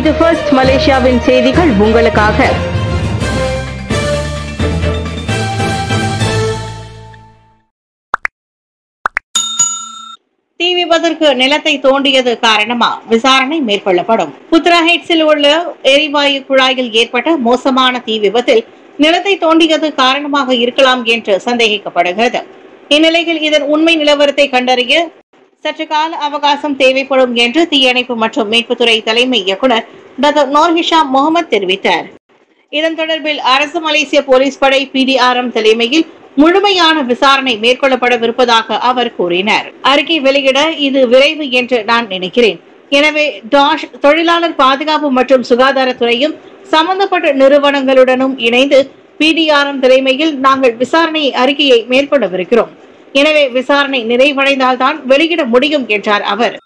இது ஃபர்ஸ்ட் மலேசியாவின் செய்திகள் உங்களுக்காக. தீ விபத்திற்கு நிலத்தை தோண்டியது காரணமா? விசாரணை மேற்கொள்ளப்படும். புத்ரா ஹைட்ஸில் உள்ள எரிவாயு குழாயில் ஏற்பட்ட மோசமான தீ விபத்தில் நிலத்தை தோண்டியது காரணமாக இருக்கலாம் என்று சந்தேகிக்கப்படுகிறது. இந்நிலையில் இதன் உண்மை நிலவரத்தை கண்டறிய சற்று கால அவகாசம் தேவைப்படும் என்று தீயணைப்பு மற்றும் மீட்புத்துறை தலைமை இயக்குநர் டாக்டர் நூர்ஹிஷாம் முகமது தெரிவித்தார். இதன் தொடர்பில் அரசு மலேசிய போலீஸ் படை PDRM தலைமையில் முழுமையான விசாரணை மேற்கொள்ளப்படவிருப்பதாக அவர் கூறினார். அறிக்கை வெளியிட இது விரைவு என்று நான் நினைக்கிறேன். எனவே தொழிலாளர் பாதுகாப்பு மற்றும் சுகாதாரத்துறையும் சம்பந்தப்பட்ட நிறுவனங்களுடனும் இணைந்து PDRM தலைமையில் நாங்கள் விசாரணை அறிக்கையை மேற்கொள்ளவிருக்கிறோம். எனவே விசாரணை நிறைவடைந்தால்தான் வெளியிட முடியும் என்றார் அவர்.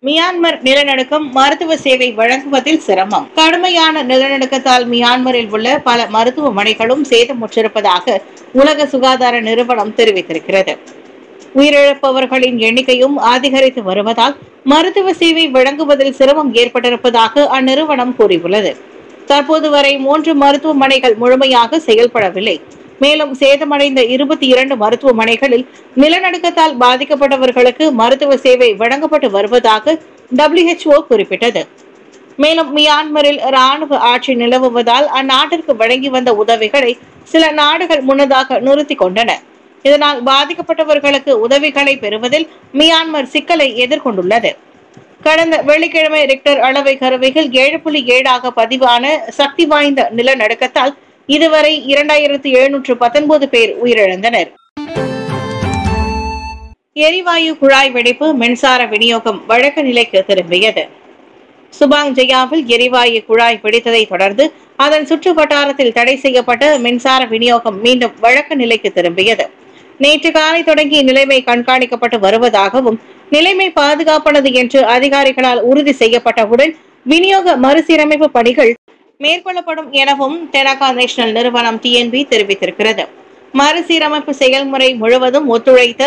மியான்மர் நிலநடுக்கம் மருத்துவ சேவை வழங்குவதில் சிரமம். கடுமையான நிலநடுக்கத்தால் மியான்மரில் உள்ள பல மருத்துவமனைகளும் சேதமுற்றிருப்பதாக உலக சுகாதார நிறுவனம் தெரிவித்திருக்கிறது. உயிரிழப்பவர்களின் எண்ணிக்கையும் அதிகரித்து வருவதால் மருத்துவ சேவை வழங்குவதில் சிரமம் ஏற்பட்டிருப்பதாக அந்நிறுவனம் கூறியுள்ளது. தற்போது வரை 3 மருத்துவமனைகள் முழுமையாக செயல்படவில்லை. மேலும் சேதமடைந்த 22 மருத்துவமனைகளில் நிலநடுக்கத்தால் பாதிக்கப்பட்டவர்களுக்கு மருத்துவ சேவை வழங்கப்பட்டு வருவதாக WHO குறிப்பிட்டது. மேலும் மியான்மரில் ராணுவ ஆட்சி நிலவுவதால் அந்நாட்டிற்கு வழங்கி வந்த உதவிகளை சில நாடுகள் முன்னதாக நிறுத்தி கொண்டன. இதனால் பாதிக்கப்பட்டவர்களுக்கு உதவிகளை பெறுவதில் மியான்மர் சிக்கலை எதிர்கொண்டுள்ளது. கடந்த வெள்ளிக்கிழமை ரிக்டர் அளவை கருவிகள் 7.7 பதிவான சக்தி வாய்ந்த நிலநடுக்கத்தால் இதுவரை 2719 பேர் உயிரிழந்தனர். எரிவாயு குழாய் வெடிப்பு, மின்சார விநியோகம் வழக்க நிலைக்கு திரும்பியது. சுபாங் ஜயாவில் எரிவாயு குழாய் வெடித்ததை தொடர்ந்து அதன் சுற்று வட்டாரத்தில் தடை செய்யப்பட்ட மின்சார விநியோகம் மீண்டும் வழக்க நிலைக்கு திரும்பியது. நேற்று காலை தொடங்கி நிலைமை கண்காணிக்கப்பட்டு வருவதாகவும் நிலைமை பாதுகாப்பானது என்று அதிகாரிகளால் உறுதி செய்யப்பட்டவுடன் விநியோக மறுசீரமைப்பு பணிகள் மேற்கொள்ளப்படும் எனவும் தெனாகா நேஷனல் நிறுவனம் TNB தெரிவித்திருக்கிறது. மறுசீரமைப்பு செயல்முறை முழுவதும் ஒத்துழைத்த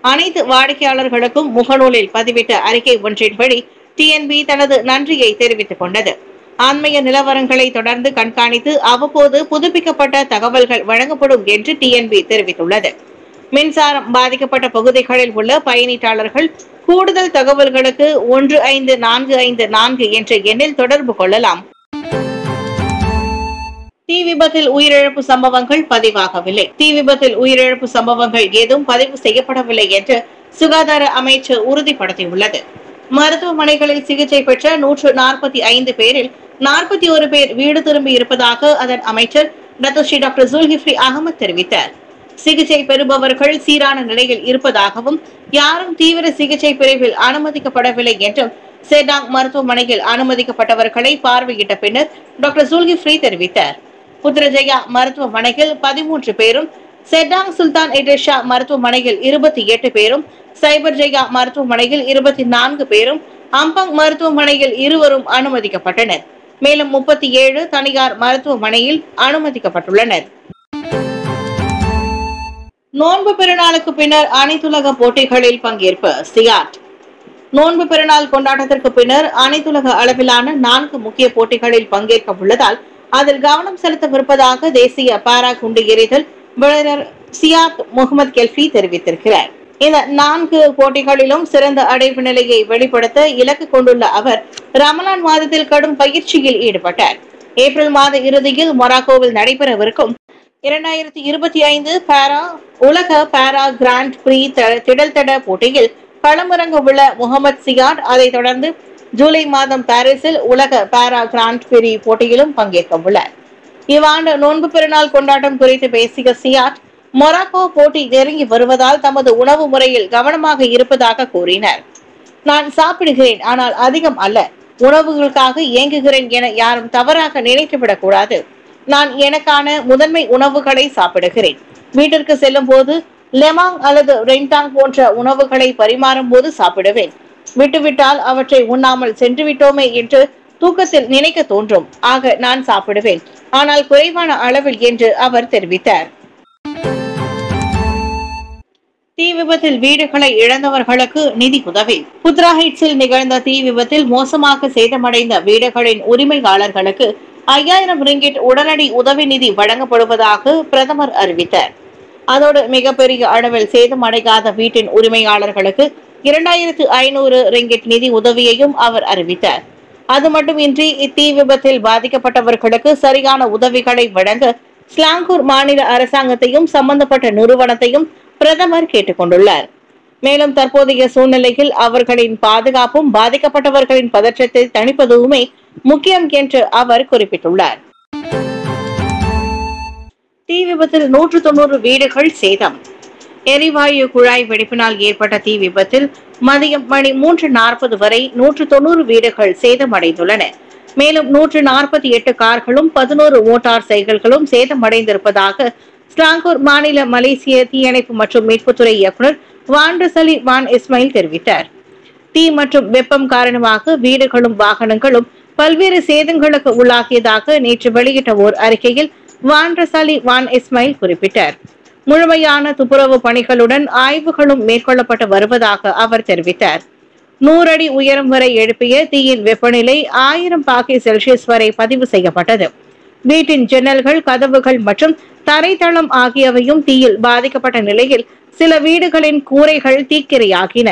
அனைத்து வாடிக்கையாளர்களுக்கும் முகநூலில் பதிவிட்ட அறிக்கை ஒன்றின்படி TNB தனது நன்றியை தெரிவித்துக் கொண்டது. அண்மைய நிலவரங்களை தொடர்ந்து கண்காணித்து அவ்வப்போது புதுப்பிக்கப்பட்ட தகவல்கள் வழங்கப்படும் என்று TNB தெரிவித்துள்ளது. மின்சாரம் பாதிக்கப்பட்ட பகுதிகளில் உள்ள பயணீட்டாளர்கள் கூடுதல் தகவல்களுக்கு 15454 என்ற எண்ணில் தொடர்பு கொள்ளலாம். தீ விபத்தில் உயிரிழப்பு சம்பவங்கள் பதிவாகவில்லை. தீ விபத்தில் உயிரிழப்பு சம்பவங்கள் ஏதும் பதிவு செய்யப்படவில்லை என்று சுகாதார அமைச்சு உறுதிப்படுத்தியுள்ளது. மருத்துவமனைகளில் சிகிச்சை பெற்ற 145 பேரில் 41 பேர் வீடு திரும்பி இருப்பதாக அதன் அமைச்சர் டாக்டர் ஜுல்கிஃப்லி அகமது தெரிவித்தார். சிகிச்சை பெறுபவர்கள் சீரான நிலையில் இருப்பதாகவும் யாரும் தீவிர சிகிச்சை பிரிவில் அனுமதிக்கப்படவில்லை என்றும் செடாங் மருத்துவமனையில் அனுமதிக்கப்பட்டவர்களை பார்வையிட்ட பின்னர் டாக்டர் ஜுல்கிஃப்லி தெரிவித்தார். புத்ரஜயா மருத்துவமனையில் 13 பேரும், செடாங் சுல்தான் இட்ரிஷா மருத்துவமனையில் 28 பேரும், சைபர் ஜயா மருத்துவமனையில் 24 பேரும், அம்பங் மருத்துவமனையில் 2 அனுமதிக்கப்பட்டனர். மேலும் 37 தனியார் மருத்துவமனையில் அனுமதிக்கப்பட்டுள்ளனர். நோன்பு பெருநாளுக்கு பின்னர் அனைத்துலக போட்டிகளில் பங்கேற்பு சியாட். நோன்பு பெருநாள் கொண்டாட்டத்திற்கு பின்னர் அனைத்துலக அளவிலான 4 முக்கிய போட்டிகளில் பங்கேற்க உள்ளதால் அதில் கவனம் செலுத்தவிருப்பதாக தேசிய பாரா குண்டு எறிதல் வீரர் சியாத் முகமது கெல்ஃபி தெரிவித்திருக்கிறார். இந்த 4 போட்டிகளிலும் சிறந்த அடைவு நிலையை வெளிப்படுத்த இலக்கு கொண்டுள்ள அவர் ரமலான் மாதத்தில் கடும் பயிற்சியில் ஈடுபட்டார். ஏப்ரல் மாத இறுதியில் மொராக்கோவில் நடைபெறவிருக்கும் 2025 உலக பாரா கிராண்ட் பிரீ திடல் தட போட்டியில் களமிறங்க உள்ள முகமது சியாட் அதைத் தொடர்ந்து ஜூலை மாதம் பாரிஸில் உலக பாரா கிராண்ட் பிரீ போட்டியிலும் பங்கேற்க உள்ளார். இவ்வாண்டு நோன்பு பெருநாள் கொண்டாட்டம் குறித்து பேசிய சியாட், மொராக்கோ போட்டி நெருங்கி வருவதால் தமது உணவு முறையில் கவனமாக இருப்பதாக கூறினார். நான் சாப்பிடுகிறேன், ஆனால் அதிகம் அல்ல. உணவுகளுக்காக இயங்குகிறேன் என யாரும் தவறாக நினைத்துவிடக் கூடாது. நான் எனக்கான முதன்மை உணவுகளை சாப்பிடுகிறேன். வீட்டிற்கு செல்லும் போது லெமாங் அல்லது ரெண்டாங் போன்ற உணவுகளை பரிமாறும் போது சாப்பிடுவேன். விட்டுவிட்டால் அவற்றை உண்ணாமல் சென்று விட்டோமே என்று தூக்கத்தில் நினைக்க தோன்றும். ஆக நான் சாப்பிடுவேன், ஆனால் குறைவான அளவில் என்று அவர் தெரிவித்தார். தீ விபத்தில் வீடுகளை இழந்தவர்களுக்கு நிதி உதவி. புத்ரா ஹைட்ஸில் நிகழ்ந்த தீ விபத்தில் மோசமாக சேதமடைந்த வீடுகளின் உரிமையாளர்களுக்கு 5000 ரிங்கிட் உடனடி உதவி நிதி வழங்கப்படுவதாக பிரதமர் அறிவித்தார். அதோடு மிகப்பெரிய அளவில் சேதமடையாத வீட்டின் உரிமையாளர்களுக்கு 2500 ரிங்கிட் நிதி உதவியையும் அவர் அறிவித்தார். அது மட்டுமின்றி இத்தீ விபத்தில் பாதிக்கப்பட்டவர்களுக்கு சரியான உதவிகளை வழங்க ஸ்லாங்கூர் மாநில அரசாங்கத்தையும் சம்பந்தப்பட்ட நிறுவனத்தையும் பிரதமர் கேட்டுக் கொண்டுள்ளார். மேலும் தற்போதைய சூழ்நிலையில் அவர்களின் பாதுகாப்பும் பாதிக்கப்பட்டவர்களின் பதற்றத்தை தணிப்பதுமே முக்கியம் என்று அவர் குறிப்பிட்டுள்ளார். தீ விபத்தில் 190 வீடுகள் சேதம். எரிவாயு குழாய் வெடிப்பினால் ஏற்பட்ட தீ விபத்தில் மதியம் மணி 3:40 வரை 190 வீடுகள் சேதமடைந்துள்ளன. மேலும் 148 கார்களும் 11 மோட்டார் சைக்கிள்களும் சேதமடைந்திருப்பதாக ஸ்லாங்கூர் மாநில மலேசிய தீயணைப்பு மற்றும் மீட்புத்துறை இயக்குநர் வாண்டசலி வான் இஸ்மாயில் தெரிவித்தார். தீ மற்றும் வெப்பம் காரணமாக வீடுகளும் வாகனங்களும் பல்வேறு சேதங்களுக்கு உள்ளாகியதாக நேற்று வெளியிட்ட ஓர் அறிக்கையில் வாண்டசலி வான் இஸ்மாயில் குறிப்பிட்டார். முழுமையான துப்புரவு பணிகளுடன் ஆய்வுகளும் மேற்கொள்ளப்பட்டு வருவதாக அவர் தெரிவித்தார். 100 அடி உயரம் வரை எழுப்பிய தீயின் வெப்பநிலை 1000 பாகை செல்சியஸ் வரை பதிவு செய்யப்பட்டது. வீட்டின் ஜன்னல்கள், கதவுகள் மற்றும் தரைத்தளம் ஆகியவையும் தீயில் பாதிக்கப்பட்ட நிலையில் சில வீடுகளின் கூரைகள் தீக்கிரையாகின.